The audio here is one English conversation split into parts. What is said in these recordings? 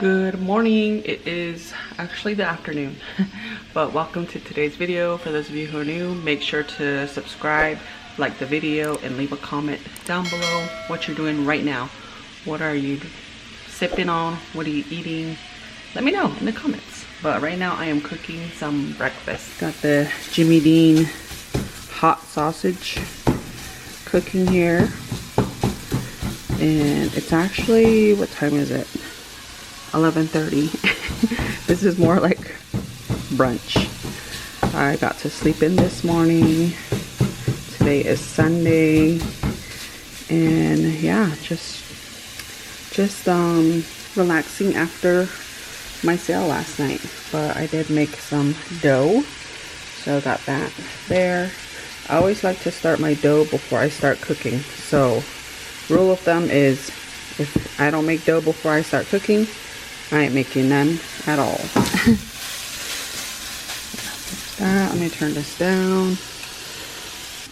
Good morning. It is actually the afternoon, but welcome to today's video. For those of you who are new, make sure to subscribe, like the video, and leave a comment down below what you're doing right now. What are you sipping on? What are you eating? Let me know in the comments. But right now I am cooking some breakfast. Got the Jimmy Dean hot sausage cooking here, and it's actually, what time is it? 11:30. This is more like brunch. I got to sleep in this morning. Today is Sunday, and yeah, just relaxing after my sale last night. But I did make some dough, so I got that there. I always like to start my dough before I start cooking. So rule of thumb is, if I don't make dough before I start cooking, I ain't making none at all. Let me turn this down.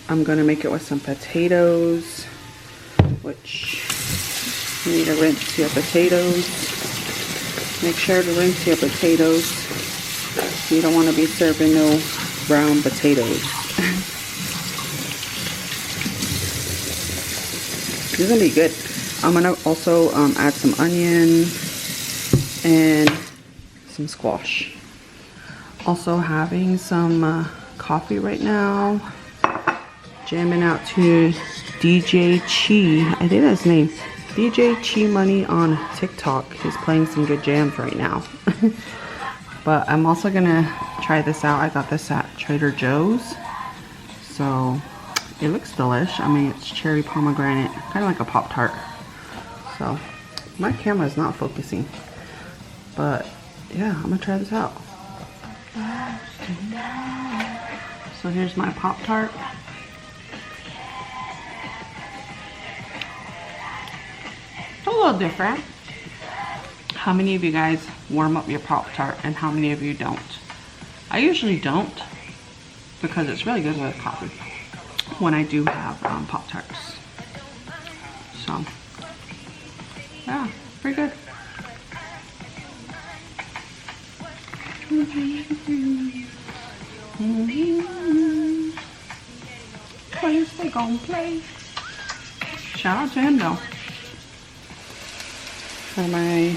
I'm gonna make it with some potatoes, which you need to rinse your potatoes. Make sure to rinse your potatoes. You don't want to be serving no brown potatoes. This is gonna be good. I'm gonna also add some onion and some squash. Also having some coffee right now. Jamming out to DJ Chi. I think that's his name. DJ Chi Money on TikTok. He's playing some good jams right now. But I'm also gonna try this out. I got this at Trader Joe's. So it looks delish. I mean, it's cherry pomegranate, kind of like a Pop-Tart. So my camera is not focusing. But yeah, I'm gonna try this out. So here's my Pop-Tart. It's a little different. How many of you guys warm up your Pop-Tart and how many of you don't? I usually don't, because it's really good with coffee when I do have Pop-Tarts. So yeah, pretty good. Place they gon' play. Shout out to him though. For my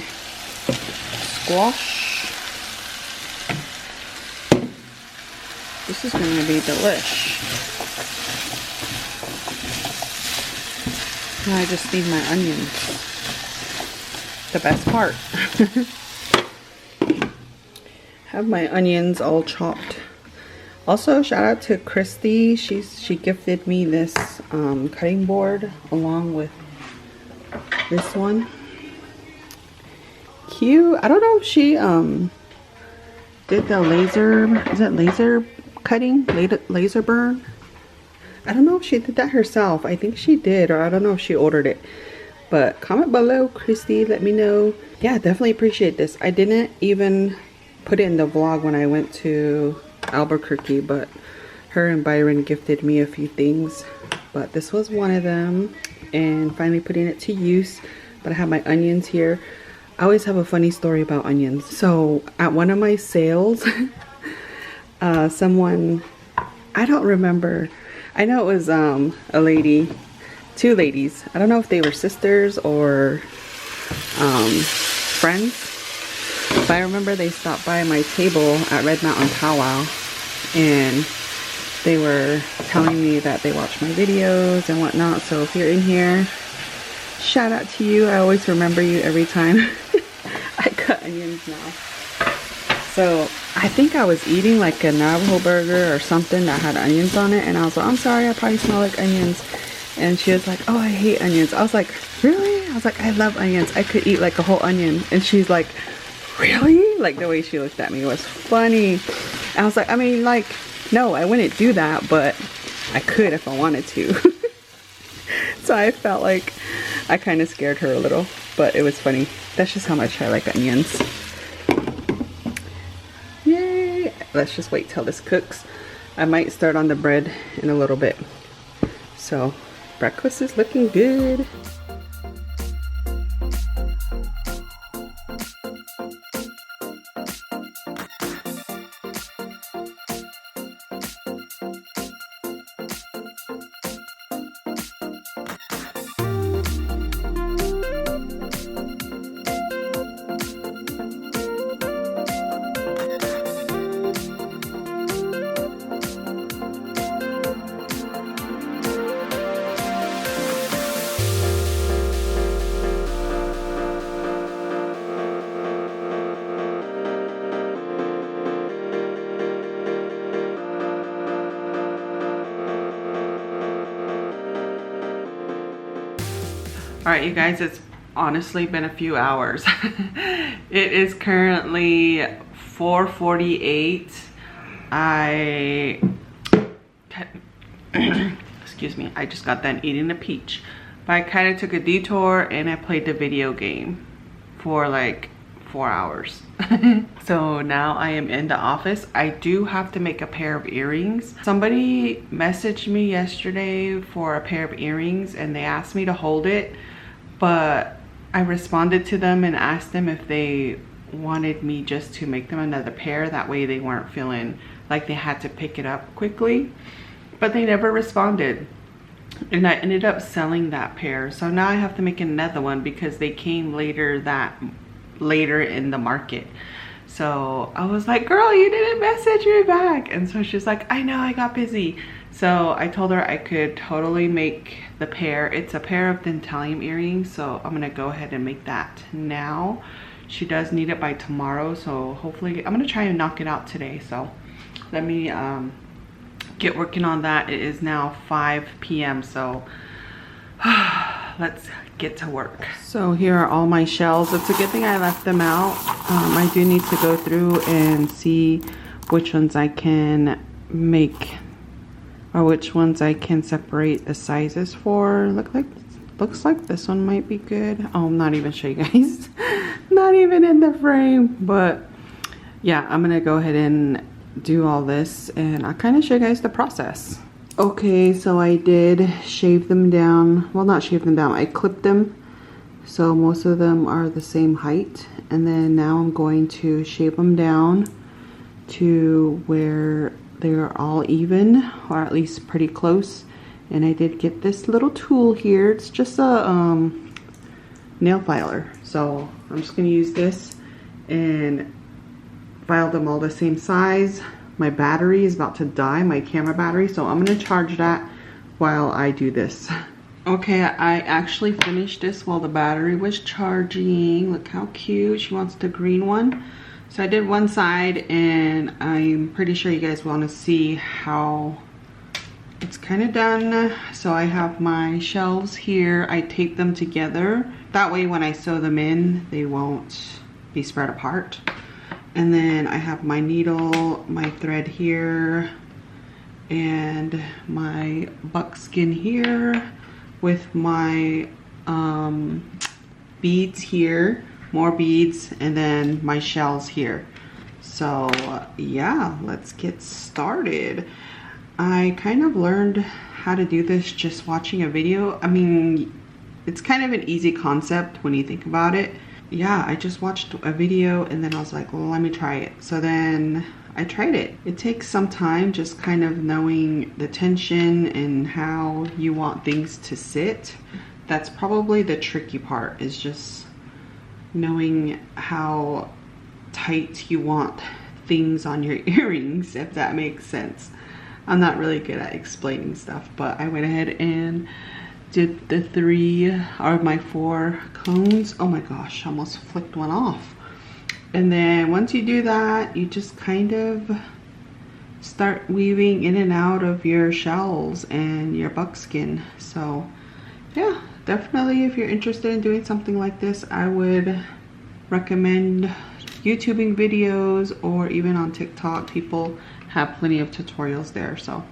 squash. This is gonna be delish. Now I just need my onions. The best part. Have my onions all chopped. Also, shout out to Christy. She gifted me this cutting board along with this one. Cute. I don't know if she did the laser, is it laser cutting? Laser burn? I don't know if she did that herself. I think she did, or I don't know if she ordered it. But comment below, Christy, let me know. Yeah, definitely appreciate this. I didn't even put it in the vlog when I went to Albuquerque, but her and Byron gifted me a few things, but this was one of them, and finally putting it to use. But I have my onions here. I always have a funny story about onions. So at one of my sales, someone, I don't remember, I know it was a lady, two ladies, I don't know if they were sisters or friends. But I remember they stopped by my table at Red Mountain Powwow, and they were telling me that they watch my videos and whatnot. So if you're in here, shout out to you. I always remember you every time I cut onions now. So I think I was eating like a Navajo burger or something that had onions on it, and I was like, I'm sorry, I probably smell like onions. And she was like, oh, I hate onions. I was like, really? I was like, I love onions. I could eat like a whole onion. And she's like, really? Like, the way she looked at me was funny. I was like, I mean, like, no, I wouldn't do that, but I could if I wanted to. So I felt like I kind of scared her a little, but it was funny. That's just how much I like onions. Yay! Let's just wait till this cooks. I might start on the bread in a little bit. So breakfast is looking good. right, you guys, it's honestly been a few hours. It is currently 4:48. Excuse me, I just got done eating a peach. But I kind of took a detour and I played the video game for like 4 hours. So now I am in the office. I do have to make a pair of earrings. Somebody messaged me yesterday for a pair of earrings and they asked me to hold it, but I responded to them and asked them if they wanted me just to make them another pair. That way they weren't feeling like they had to pick it up quickly, but they never responded. And I ended up selling that pair. So now I have to make another one because they came later in the market. So I was like, girl, you didn't message me back. And so she's like, I know, I got busy. So I told her I could totally make the pair. It's a pair of dentallium earrings, so I'm gonna go ahead and make that now. She does need it by tomorrow, so hopefully I'm gonna try and knock it out today. So let me get working on that. It is now 5 p.m. so let's get to work. So here are all my shells. It's a good thing I left them out. I do need to go through and see which ones I can make, or which ones I can separate the sizes for. Looks like this one might be good. Oh, I'm not even sure, you guys. Not even in the frame. But yeah, I'm gonna go ahead and do all this and I'll kind of show you guys the process. Okay, so I did shave them down. Well, not shave them down, I clipped them, so most of them are the same height. And then now I'm going to shave them down to where they're all even, or at least pretty close. And I did get this little tool here. It's just a nail filer, so I'm just gonna use this and file them all the same size. My battery is about to die, my camera battery, so I'm gonna charge that while I do this. Okay, I actually finished this while the battery was charging. Look how cute. She wants the green one. So I did one side, and I'm pretty sure you guys want to see how it's kind of done. So I have my shelves here. I tape them together. That way when I sew them in, they won't be spread apart. And then I have my needle, my thread here, and my buckskin here with my beads here, more beads, and then my shells here. So yeah, let's get started. I kind of learned how to do this just watching a video. I mean, it's kind of an easy concept when you think about it. Yeah, I just watched a video and then I was like, well, let me try it. So then I tried it. It takes some time just kind of knowing the tension and how you want things to sit. That's probably the tricky part, is just knowing how tight you want things on your earrings, if that makes sense. I'm not really good at explaining stuff, but I went ahead and did the 3 or my 4 cones. Oh my gosh, almost flicked one off. And then once you do that, you just kind of start weaving in and out of your shells and your buckskin. So yeah, definitely if you're interested in doing something like this, I would recommend YouTubing videos, or even on TikTok. People have plenty of tutorials there. So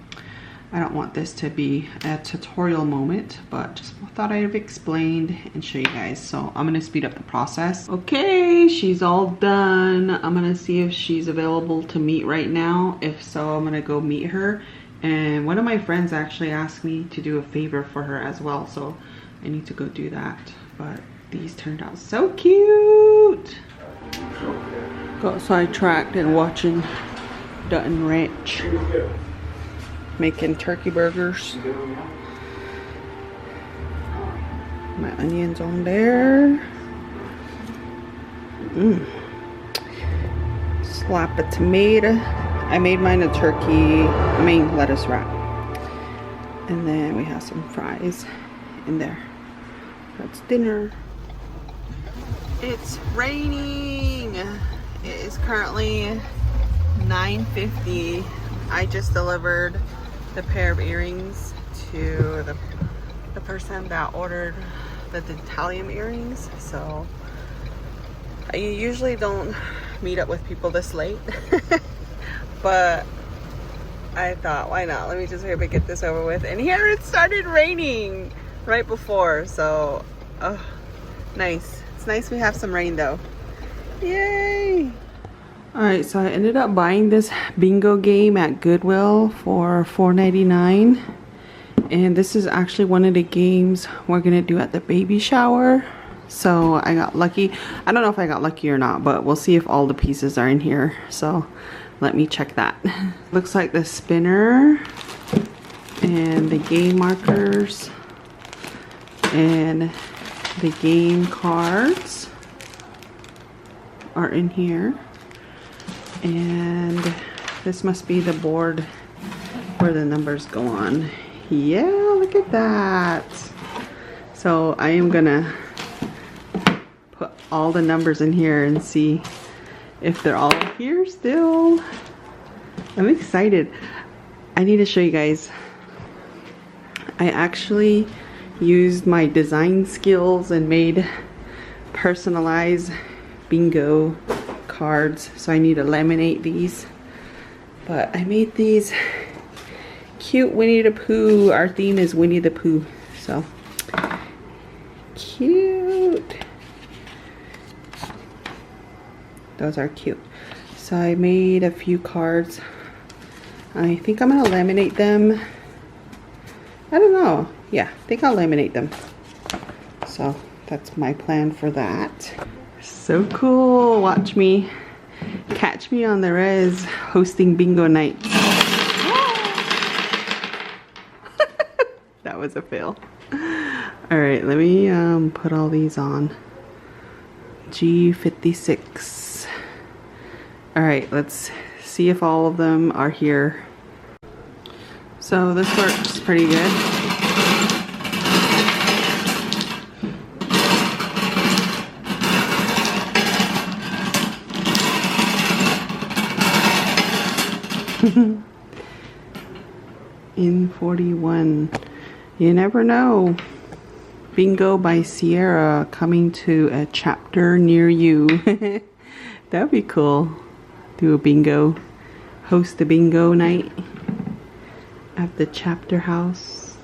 I don't want this to be a tutorial moment, but just thought I'd have explained and show you guys. So I'm gonna speed up the process. Okay, she's all done. I'm gonna see if she's available to meet right now. If so, I'm gonna go meet her. And one of my friends actually asked me to do a favor for her as well, so I need to go do that. But these turned out so cute. Got sidetracked and watching Dutton Ranch making turkey burgers. My onions on there. Slap a tomato. I made mine a lettuce wrap. And then we have some fries in there. That's dinner. It's raining. It is currently 9:50. I just delivered the pair of earrings to the person that ordered the Italian earrings. So I usually don't meet up with people this late, but I thought, why not? Let me just hurry up and get this over with. And here it started raining right before, so oh, nice. It's nice we have some rain though. Yay! Alright, so I ended up buying this bingo game at Goodwill for $4.99. And this is actually one of the games we're gonna do at the baby shower. So I got lucky. I don't know if I got lucky or not, but we'll see if all the pieces are in here. So let me check that. Looks like the spinner and the game markers and the game cards are in here. And this must be the board where the numbers go on. Yeah, look at that. So I am gonna put all the numbers in here and see if they're all here still. I'm excited. I need to show you guys. I actually used my design skills and made personalized bingo cards. So I need to laminate these. But I made these cute Winnie the Pooh. Our theme is Winnie the Pooh. So cute. Those are cute. So I made a few cards. I think I'm gonna laminate them. I don't know. Yeah, I think I'll laminate them. So that's my plan for that. So cool. Watch me. Catch me on the res hosting bingo night. That was a fail. Alright, let me put all these on. G56. Alright, let's see if all of them are here. So this works pretty good. In 41. You never know. Bingo by Sierra coming to a chapter near you. That'd be cool. Do a bingo. Host a bingo night at the chapter house.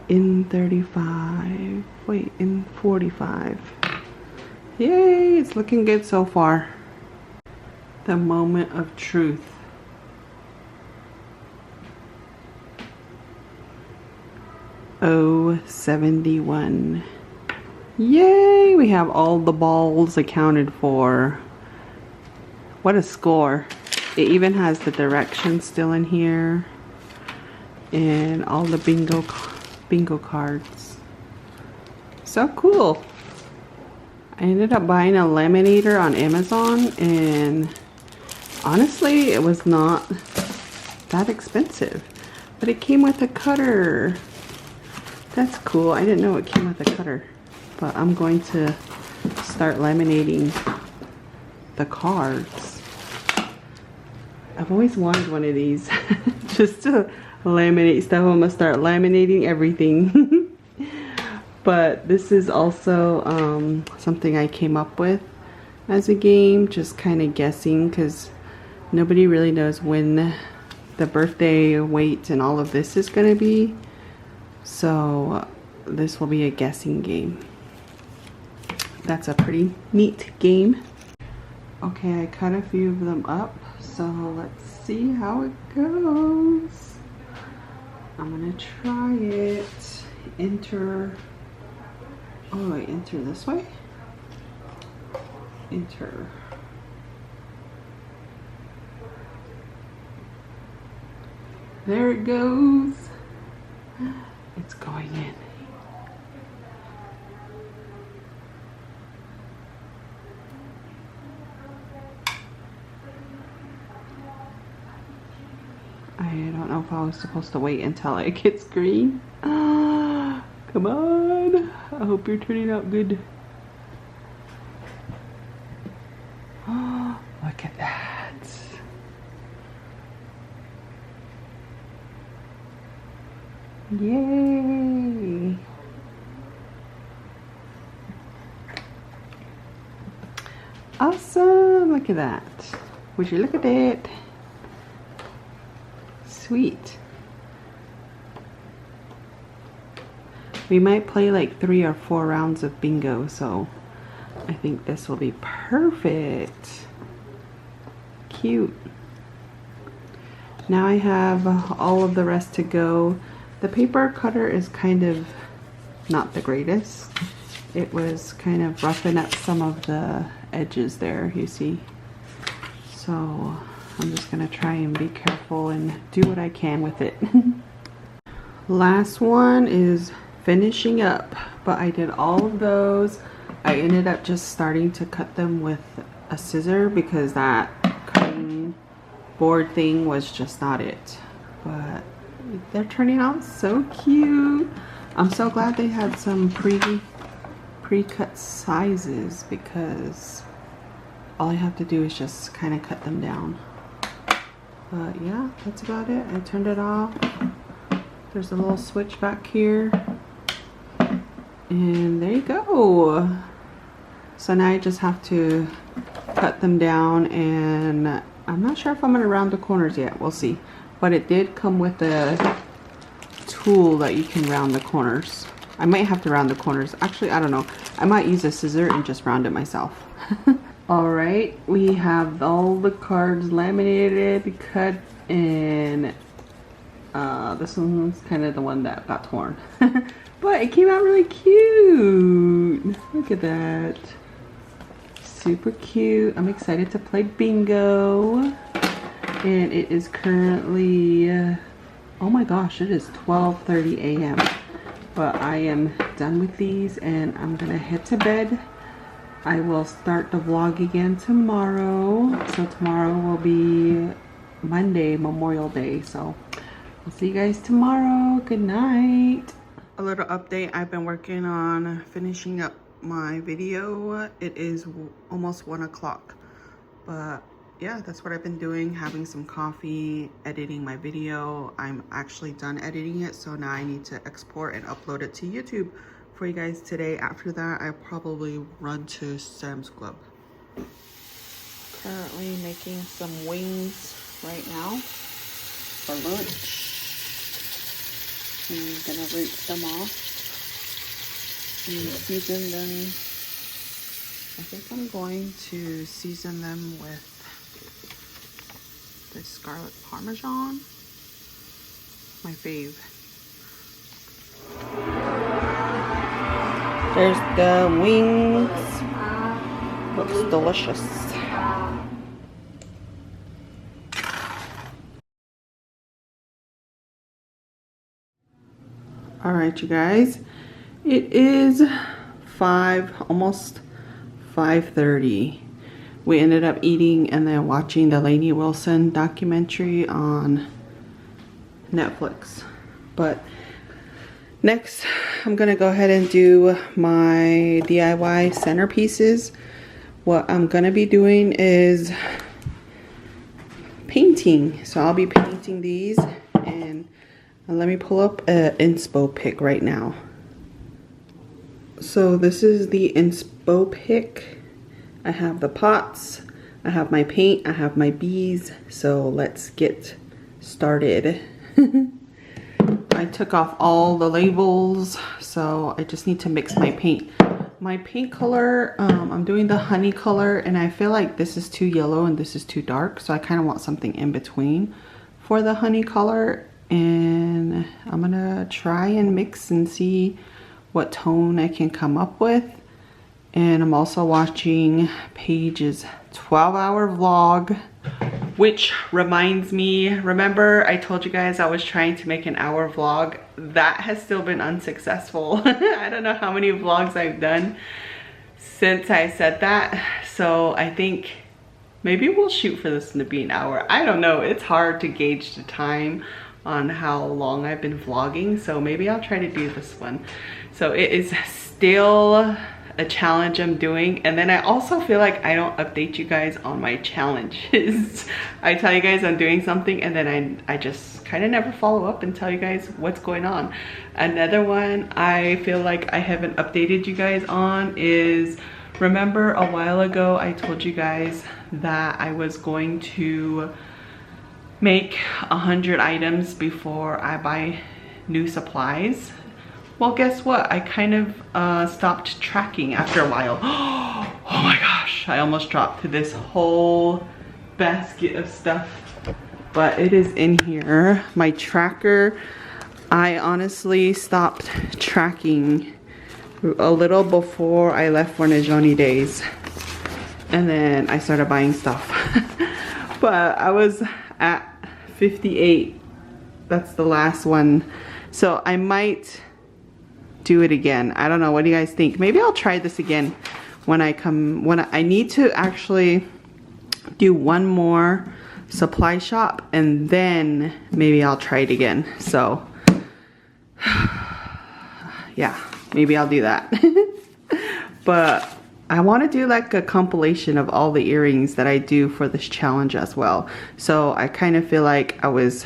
In 35. Wait, in 45. Yay, it's looking good so far. The moment of truth. Oh, 71. Yay, we have all the balls accounted for. What a score. It even has the directions still in here. And all the bingo cards. So cool. I ended up buying a laminator on Amazon, and honestly, it was not that expensive. But it came with a cutter. That's cool. I didn't know it came with a cutter. But I'm going to start laminating the cards. I've always wanted one of these. Just to laminate stuff. I'm going to start laminating everything. But this is also something I came up with as a game. Just kind of guessing, because nobody really knows when the birthday weight and all of this is going to be. So this will be a guessing game. That's a pretty neat game. Okay, I cut a few of them up, so let's see how it goes. I'm gonna try it. Enter. Oh, wait, enter this way? Enter. There it goes. It's going in. I don't know if I was supposed to wait until it gets green. Come on. I hope you're turning out good. Look at that. Yay! Awesome! Look at that. Would you look at it? Sweet. We might play like 3 or 4 rounds of bingo, so I think this will be perfect. Cute. Now I have all of the rest to go. The paper cutter is kind of not the greatest. It was kind of roughing up some of the edges there, you see. So I'm just gonna try and be careful and do what I can with it. Last one is finishing up, but I did all of those. I ended up just starting to cut them with a scissor because that cutting board thing was just not it. But they're turning out so cute. I'm so glad they had some pre-cut sizes because all I have to do is just kind of cut them down. But yeah, that's about it. I turned it off. There's a little switch back here. And there you go. So now I just have to cut them down, and I'm not sure if I'm gonna round the corners yet. We'll see. But it did come with a tool that you can round the corners. I might have to round the corners. Actually, I don't know. I might use a scissor and just round it myself. Alright, we have all the cards laminated, cut, and this one's kind of the one that got torn. But it came out really cute. Look at that. Super cute. I'm excited to play bingo. And it is currently, oh my gosh, it is 12:30 a.m. But I am done with these and I'm gonna head to bed. I will start the vlog again tomorrow. So tomorrow will be Monday, Memorial Day. So I'll see you guys tomorrow. Good night. A little update. I've been working on finishing up my video. It is almost 1 o'clock. But yeah, that's what I've been doing. Having some coffee, editing my video. I'm actually done editing it. So now I need to export and upload it to YouTube for you guys today. After that, I'll probably run to Sam's Club. Currently making some wings right now for lunch. I'm gonna rinse them off and season them. I think I'm going to season them with the scarlet parmesan, my fave. There's the wings. Looks delicious. All right, you guys. It is almost 5:30. We ended up eating and then watching the Lainey Wilson documentary on Netflix. But next, I'm gonna go ahead and do my DIY centerpieces. What I'm gonna be doing is painting. So I'll be painting these, and let me pull up an inspo pic right now. So this is the inspo pic. I have the pots, I have my paint, I have my bees. So let's get started. I took off all the labels, so I just need to mix my paint. My paint color, I'm doing the honey color, and I feel like this is too yellow and this is too dark, so I kind of want something in between for the honey color. And I'm gonna try and mix and see what tone I can come up with. And I'm also watching Paige's 12-hour vlog, which reminds me, remember I told you guys I was trying to make an hour vlog? That has still been unsuccessful. I don't know how many vlogs I've done since I said that. So I think maybe we'll shoot for this to be an hour. I don't know, it's hard to gauge the time on how long I've been vlogging, so maybe I'll try to do this one. So it is still a challenge I'm doing, and then I also feel like I don't update you guys on my challenges. I tell you guys I'm doing something, and then I just kind of never follow up and tell you guys what's going on. Another one I feel like I haven't updated you guys on is, remember a while ago I told you guys that I was going to make 100 items before I buy new supplies. Well, guess what? I kind of stopped tracking after a while. Oh my gosh, I almost dropped this whole basket of stuff. But it is in here. My tracker, I honestly stopped tracking a little before I left for Najoni days. And then I started buying stuff. But I was at 58. That's the last one. So I might do it again. I don't know. What do you guys think? Maybe I'll try this again when I need to actually do one more supply shop, and then maybe I'll try it again. So yeah, maybe I'll do that. But I want to do like a compilation of all the earrings that I do for this challenge as well. So I kind of feel like I was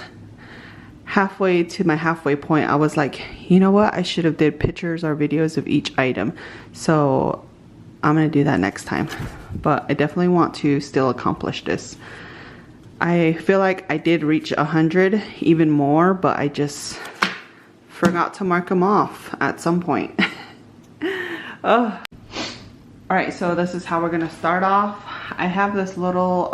halfway to my halfway point. I was like, you know what? I should have did pictures or videos of each item. So I'm going to do that next time. But I definitely want to still accomplish this. I feel like I did reach 100, even more, but I just forgot to mark them off at some point. Oh. Alright, so this is how we're going to start off. I have this little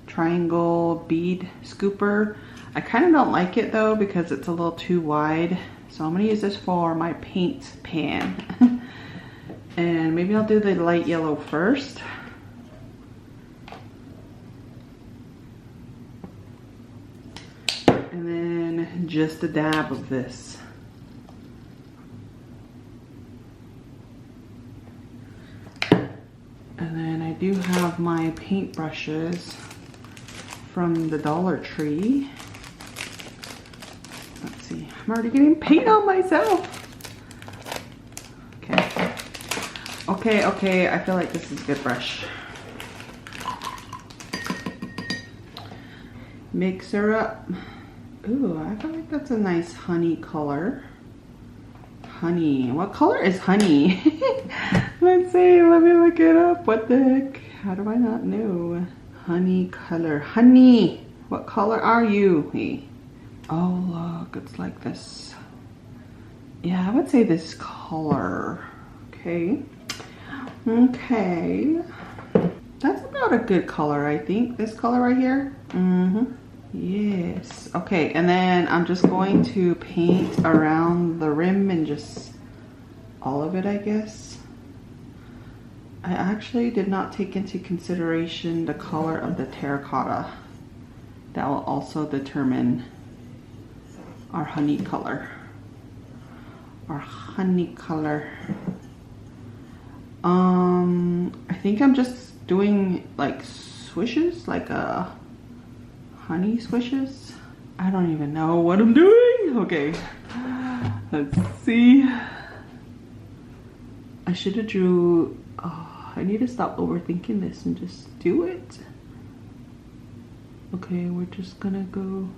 triangle bead scooper. I kind of don't like it though because it's a little too wide. So I'm going to use this for my paint pan. And maybe I'll do the light yellow first. And then just a dab of this. And then I do have my paint brushes from the Dollar Tree. Let's see, I'm already getting paint on myself. Okay, I feel like this is a good brush. Mix her up. Ooh, I feel like that's a nice honey color. Honey, what color is honey? Let's see, let me look it up. What the heck? How do I not know? Honey color. Honey, what color are you? Hey. Oh, look, it's like this. Yeah, I would say this color. Okay. Okay. That's about a good color, I think. This color right here. Mm-hmm. Yes. Okay, and then I'm just going to paint around the rim and just all of it, I guess. I actually did not take into consideration the color of the terracotta. That will also determine our honey color. Our honey color. I think I'm just doing like swishes, like honey swishes. I don't even know what I'm doing. Okay, let's see. I should have drew. I need to stop overthinking this and just do it. Okay, we're just gonna go.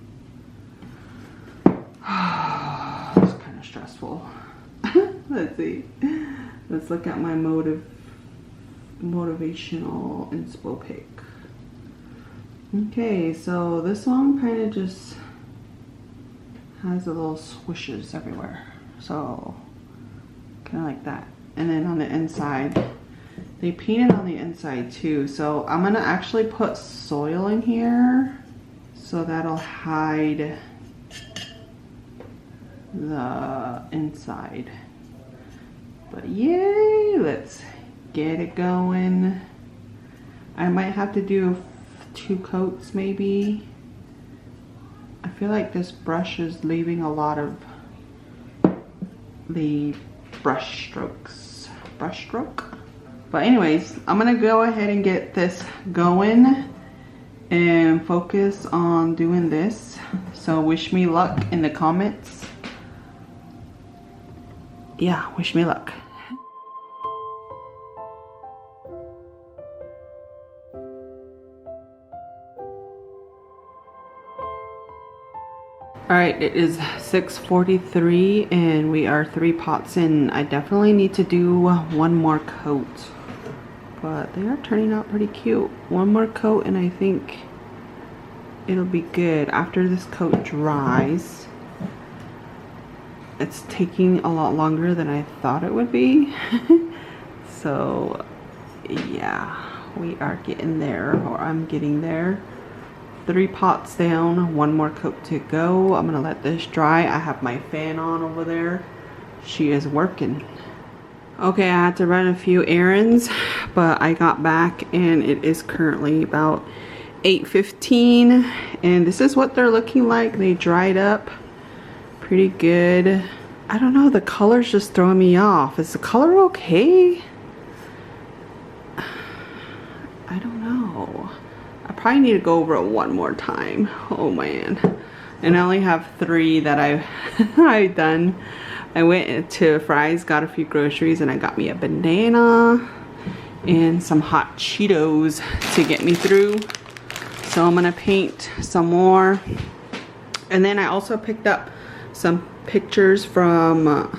It's kind of stressful. Let's see. Let's look at my motivational inspo pic. Okay, so this one kind of just has a little swishes everywhere. So kind of like that. And then on the inside, they painted on the inside too. So I'm gonna actually put soil in here so that'll hide the inside. But yay, let's get it going. I might have to do 2 coats maybe. I feel like this brush is leaving a lot of the brush strokes. Brush stroke. But anyways, I'm gonna go ahead and get this going and focus on doing this. So wish me luck in the comments. Yeah, wish me luck. Alright, it is 6:43 and we are 3 pots in. I definitely need to do one more coat, but they are turning out pretty cute. One more coat and I think it'll be good. After this coat dries, it's taking a lot longer than I thought it would be. So yeah, we are getting there, or I'm getting there. 3 pots down, 1 more coat to go. I'm gonna let this dry. I have my fan on over there. She is working. Okay, I had to run a few errands, but I got back and it is currently about 8:15, and this is what they're looking like. They dried up pretty good. I don't know, the color's just throwing me off. Is the color okay? I don't know. I probably need to go over it one more time. Oh man. And I only have 3 that I've done. I went to Fry's, got a few groceries, and I got me a banana and some hot Cheetos to get me through. So I'm gonna paint some more. And then I also picked up some pictures from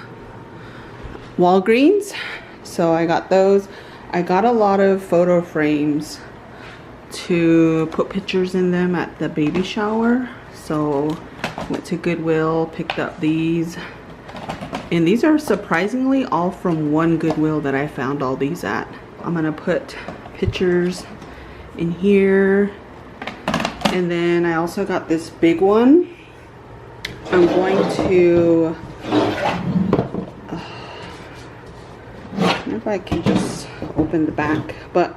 Walgreens. So I got those. I got a lot of photo frames to put pictures in them at the baby shower. So went to Goodwill, picked up these, and these are surprisingly all from one Goodwill that I found all these at. I'm gonna put pictures in here, and then I also got this big one. I'm going to I don't know if I can just open the back, but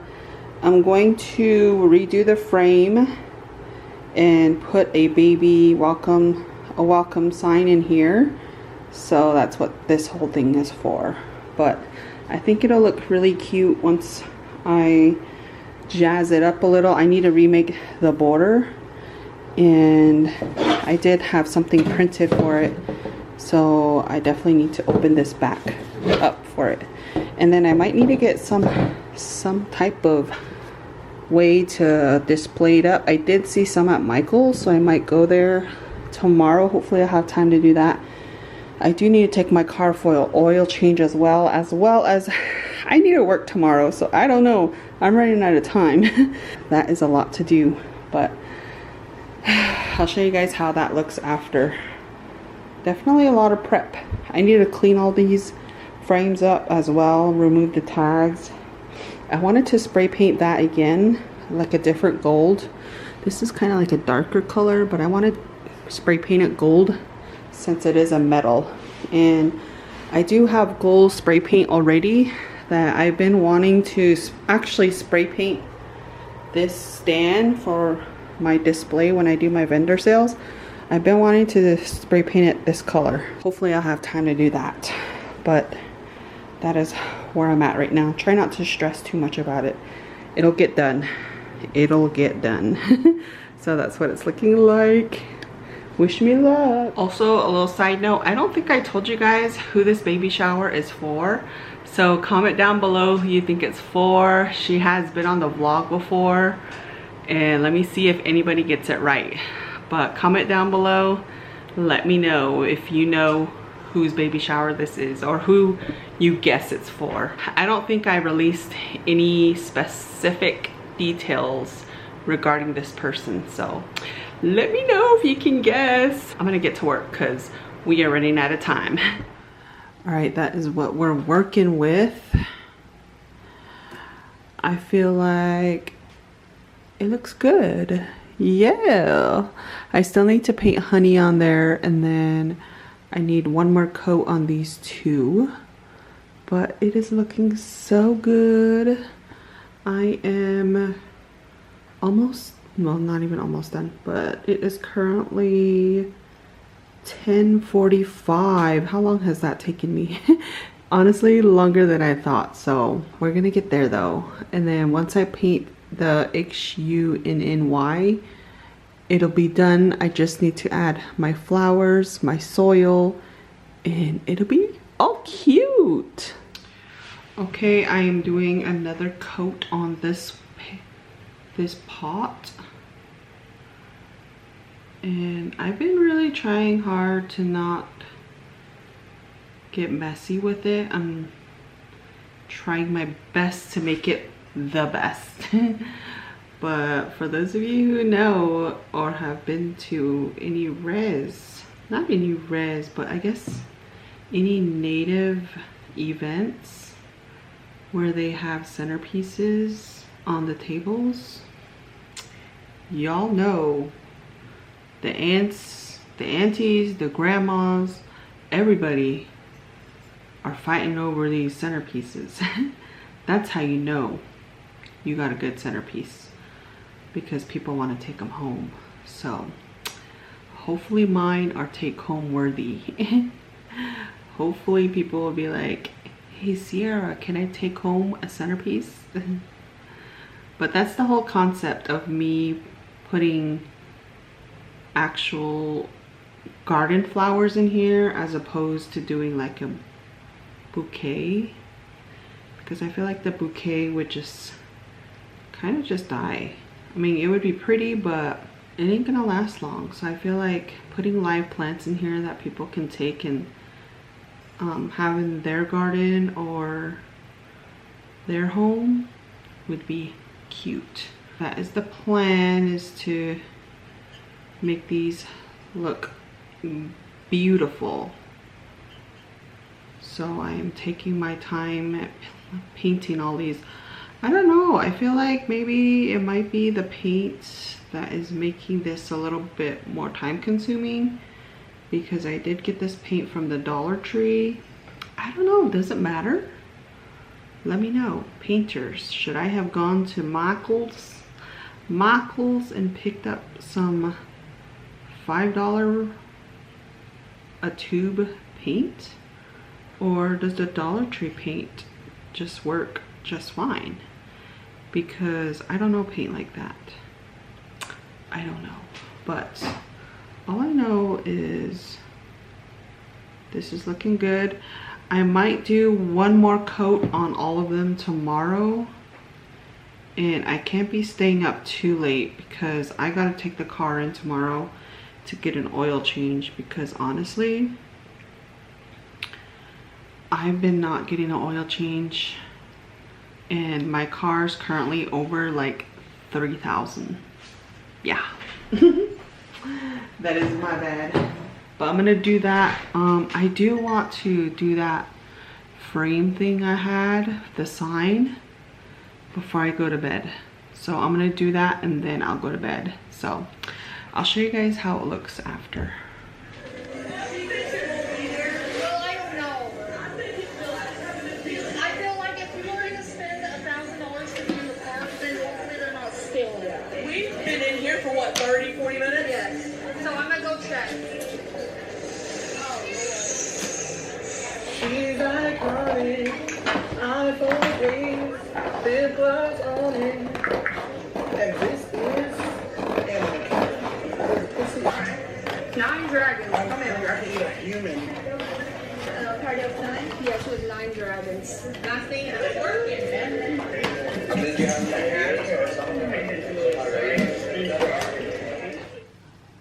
I'm going to redo the frame and put a baby welcome sign in here. So that's what this whole thing is for. But I think it'll look really cute once I jazz it up a little. I need to remake the border, and I did have something printed for it, so I definitely need to open this back up for it. And then I might need to get some type of way to display it up. I did see some at Michael's, so I might go there tomorrow. Hopefully I'll have time to do that. I do need to take my car for an oil change as well as I need to work tomorrow, so I don't know. I'm running out of time. That is a lot to do, but I'll show you guys how that looks after. Definitely a lot of prep. I need to clean all these frames up as well, remove the tags. I wanted to spray paint that again, like a different gold. This is kind of like a darker color, but I want to spray paint it gold since it is a metal. And I do have gold spray paint already that I've been wanting to actually spray paint this stand for my display when I do my vendor sales. I've been wanting to spray paint it this color. Hopefully I'll have time to do that, but that is where I'm at right now. Try not to stress too much about it. It'll get done. It'll get done. So that's what it's looking like. Wish me luck. Also, a little side note, I don't think I told you guys who this baby shower is for. So comment down below who you think it's for. She has been on the vlog before, and let me see if anybody gets it right. But comment down below, let me know if you know whose baby shower this is or who you guess it's for. I don't think I released any specific details regarding this person, so let me know if you can guess. I'm gonna get to work because we are running out of time. All right, that is what we're working with. I feel like it looks good. Yeah, I still need to paint honey on there, and then I need one more coat on these 2, but it is looking so good. I am almost, well, not even almost done, but it is currently 10:45. How long has that taken me? Honestly, longer than I thought. So we're gonna get there though. And then once I paint the XUNNY, it'll be done. I just need to add my flowers, my soil, and it'll be all cute. Okay, I am doing another coat on this pot. And I've been really trying hard to not get messy with it. I'm trying my best to make it the best. But for those of you who know or have been to any not any but I guess any native events where they have centerpieces on the tables, y'all know the aunts, the aunties, the grandmas, everybody are fighting over these centerpieces. That's how you know you got a good centerpiece, because people want to take them home. So hopefully mine are take home worthy. Hopefully people will be like, hey Sierra, can I take home a centerpiece? But that's the whole concept of me putting actual garden flowers in here as opposed to doing like a bouquet, because I feel like the bouquet would just kind of just die. I mean, it would be pretty, but it ain't gonna last long. So I feel like putting live plants in here that people can take and have in their garden or their home would be cute. That is the plan, is to make these look beautiful. So I am taking my time at painting all these. I don't know, I feel like maybe it might be the paint that is making this a little bit more time consuming, because I did get this paint from the Dollar Tree. I don't know, does it matter? Let me know, painters. Should I have gone to Michael's and picked up some $5 a tube paint? Or does the Dollar Tree paint just work just fine? Because I don't know paint like that. I don't know. But all I know is this is looking good. I might do one more coat on all of them tomorrow. And I can't be staying up too late because I gotta take the car in tomorrow to get an oil change, because honestly, I've been not getting an oil change and my car's currently over like 30,000. Yeah. That is my bad. But I'm gonna do that. I do want to do that frame thing I had, the sign, before I go to bed. So I'm gonna do that and then I'll go to bed. So I'll show you guys how it looks after. We've been in here for what, 30, 40 minutes? Yes. So I'm gonna go check. She's iconic, iPhone case, lip gloss on it, and this is Emily. 9 dragons. Come here. Human. Party of 9? Yes, with 9 dragons. Nothing is working.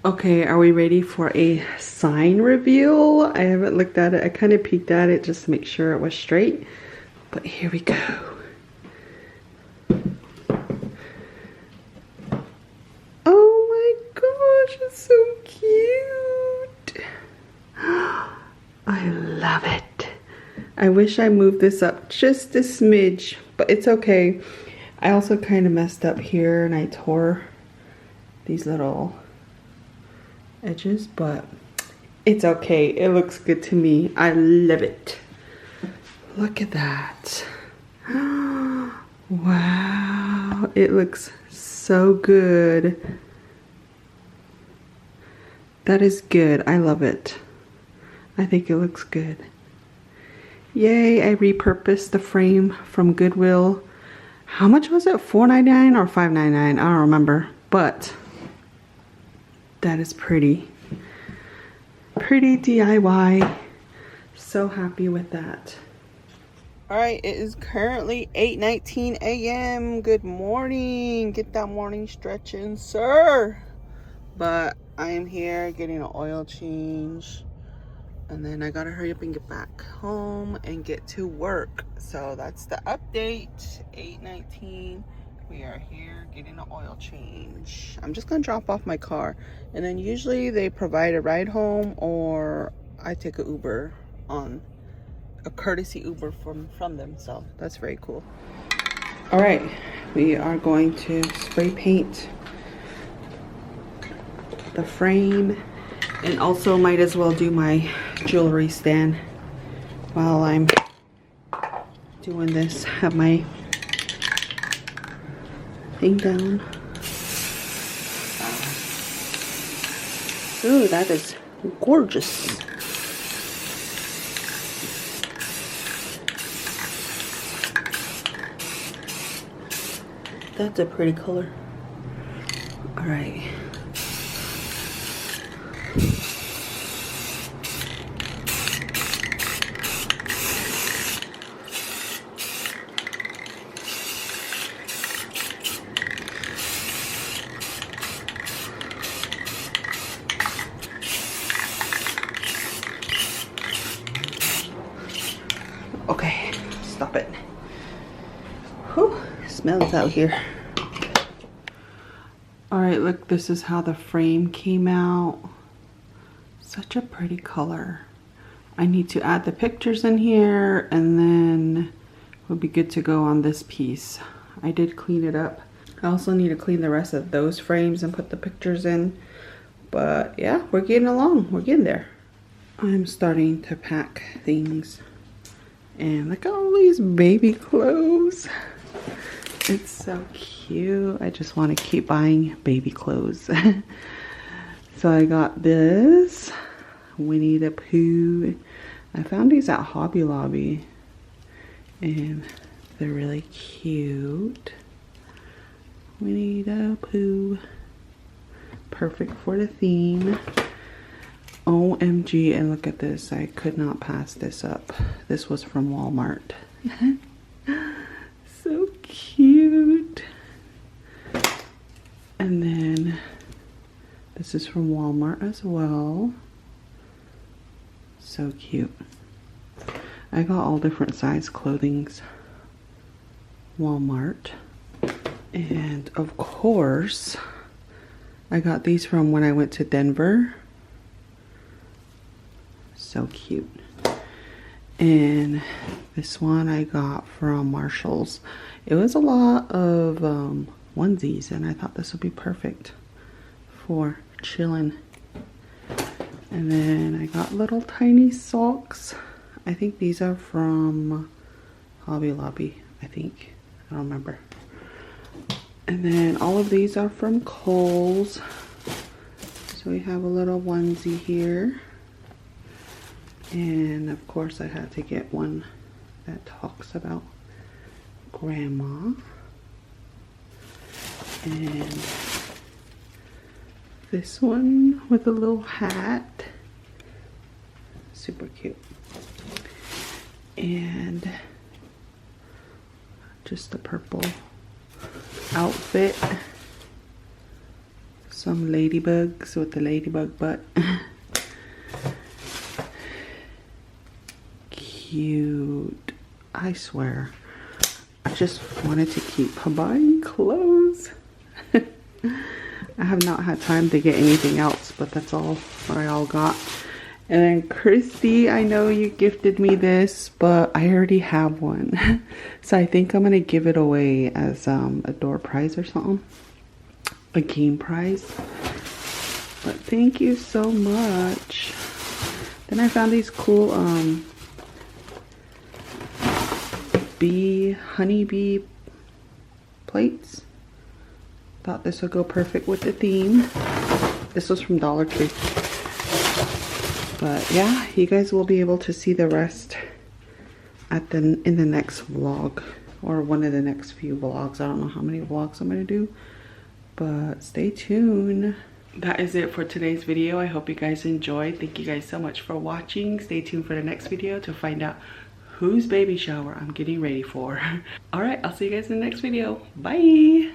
Okay, are we ready for a sign reveal? I haven't looked at it. I kind of peeked at it just to make sure it was straight. But here we go. Oh my gosh, it's so cute. I love it. I wish I moved this up just a smidge, but it's okay. I also kind of messed up here and I tore these little edges, but it's okay. It looks good to me. I love it. Look at that. Wow, it looks so good. That is good. I love it. I think it looks good. Yay, I repurposed the frame from Goodwill. How much was it? $4.99 or $5.99? I don't remember, but that is pretty. Pretty DIY. So happy with that. Alright, it is currently 8:19 a.m. Good morning. Get that morning stretch in, sir. But I am here getting an oil change, and then I gotta hurry up and get back home and get to work. So that's the update. 8:19. We are here getting an oil change. I'm just gonna drop off my car, and then usually they provide a ride home, or I take an Uber, on a courtesy Uber from them. So that's very cool. All right, we are going to spray paint the frame, and also might as well do my jewelry stand while I'm doing this. Have my thing down. Ooh, that is gorgeous. That's a pretty color. All right. Okay, stop it. Whew, smells out here. All right, look, this is how the frame came out. Such a pretty color. I need to add the pictures in here, and then we'll be good to go on this piece. I did clean it up. I also need to clean the rest of those frames and put the pictures in. But yeah, we're getting along. We're getting there. I'm starting to pack things. And look at all these baby clothes. It's so cute. I just want to keep buying baby clothes. So I got this Winnie the Pooh. I found these at Hobby Lobby, and they're really cute. Winnie the Pooh. Perfect for the theme. OMG, and look at this. I could not pass this up. This was from Walmart. So cute. And then this is from Walmart as well. So cute. I got all different size clothings. Walmart. And of course, I got these from when I went to Denver. So cute. And this one I got from Marshall's. It was a lot of onesies, and I thought this would be perfect for chilling. And then I got little tiny socks. I think these are from Hobby Lobby, I think. I don't remember. And then all of these are from Kohl's. So we have a little onesie here. And of course I had to get one that talks about grandma. And this one with a little hat. Super cute. And just a purple outfit. Some ladybugs with the ladybug butt. Cute. I swear, I just wanted to keep buying clothes. I have not had time to get anything else, but that's all what I all got. And then Christy, I know you gifted me this, but I already have one. So I think I'm gonna give it away as a door prize or something, a game prize. But thank you so much. Then I found these cool honeybee plates. Thought this would go perfect with the theme. This was from Dollar Tree. But yeah, you guys will be able to see the rest in the next vlog, or one of the next few vlogs. I don't know how many vlogs I'm gonna do, but stay tuned. That is it for today's video. I hope you guys enjoyed. Thank you guys so much for watching. Stay tuned for the next video to find out whose baby shower I'm getting ready for. All right, I'll see you guys in the next video. Bye.